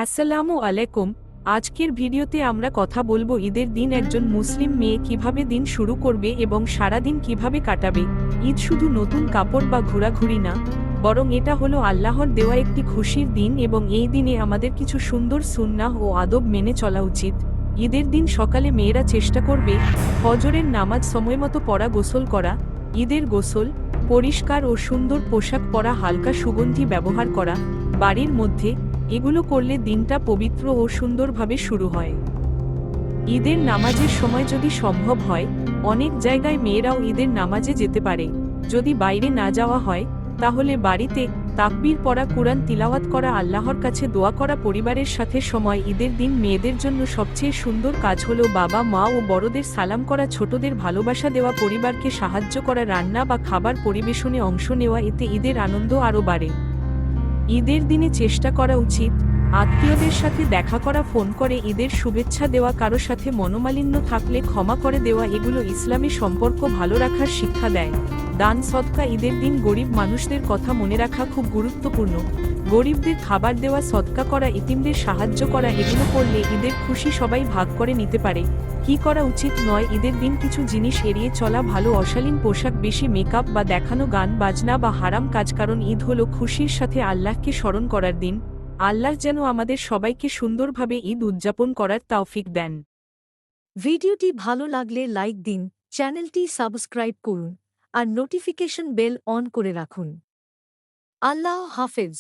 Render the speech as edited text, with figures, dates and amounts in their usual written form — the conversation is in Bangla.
আসসালামু আলাইকুম। আজকের ভিডিওতে আমরা কথা বলবো ঈদের দিন একজন মুসলিম মেয়ে কিভাবে দিন শুরু করবে এবং সারা দিন কিভাবে কাটাবে। ঈদ শুধু নতুন কাপড় বা ঘোরাঘুরি না, বরং এটা হলো আল্লাহর দেওয়া একটি খুশির দিন এবং এই দিনে আমাদের কিছু সুন্দর সুন্নাহ ও আদব মেনে চলা উচিত। ঈদের দিন সকালে মেয়েরা চেষ্টা করবে ফজরের নামাজ সময়মতো পড়া, গোসল করা, ঈদের গোসল, পরিষ্কার ও সুন্দর পোশাক পরা, হালকা সুগন্ধি ব্যবহার করা বাড়ির মধ্যে। এগুলো করলে দিনটা পবিত্র ও সুন্দরভাবে শুরু হয়। ঈদের নামাজের সময় যদি সম্ভব হয়, অনেক জায়গায় মেয়েরাও ঈদের নামাজে যেতে পারে। যদি বাইরে না যাওয়া হয়, তাহলে বাড়িতে তাকবীর পড়া, কুরআন তিলাওয়াত করা, আল্লাহর কাছে দোয়া করা, পরিবারের সাথে সময়। ঈদের দিন মেয়েদের জন্য সবচেয়ে সুন্দর কাজ হলো বাবা মা ও বড়দের সালাম করা, ছোটদের ভালোবাসা দেওয়া, পরিবারকে সাহায্য করা, রান্না বা খাবার পরিবেশনে অংশ নেওয়া। এতে ঈদের আনন্দ আরও বাড়ে। ঈদের দিনে চেষ্টা করা উচিত আত্মীয়দের সাথে দেখা করা, ফোন করে ঈদের শুভেচ্ছা দেওয়া, কারো সাথে মনোমালিন্য থাকলে ক্ষমা করে দেওয়া। এগুলো ইসলামী সম্পর্ক ভালো রাখার শিক্ষা দেয়। দান সদকা, ঈদের দিন গরিব মানুষদের কথা মনে রাখা খুব গুরুত্বপূর্ণ। গরিবদের খাবার দেওয়া, সদকা করা, এতিমদের সাহায্য করা, এগুলো করলে ঈদের খুশি সবাই ভাগ করে নিতে পারে। কি করা উচিত নয়, ঈদের দিন কিছু জিনিস এড়িয়ে চলা ভালো। অশালীন পোশাক, বেশি মেকআপ বা দেখানো, গান বাজনা বা হারাম কাজ। কারণ ঈদ হলো খুশির সাথে আল্লাহকে স্মরণ করার দিন। আল্লাহ যেন আমাদের সবাইকে সুন্দরভাবে ঈদ উদযাপন করার তৌফিক দেন। ভিডিওটি ভালো লাগলে লাইক দিন, চ্যানেলটি সাবস্ক্রাইব করুন আর নোটিফিকেশন বেল অন করে রাখুন। আল্লাহ হাফেজ।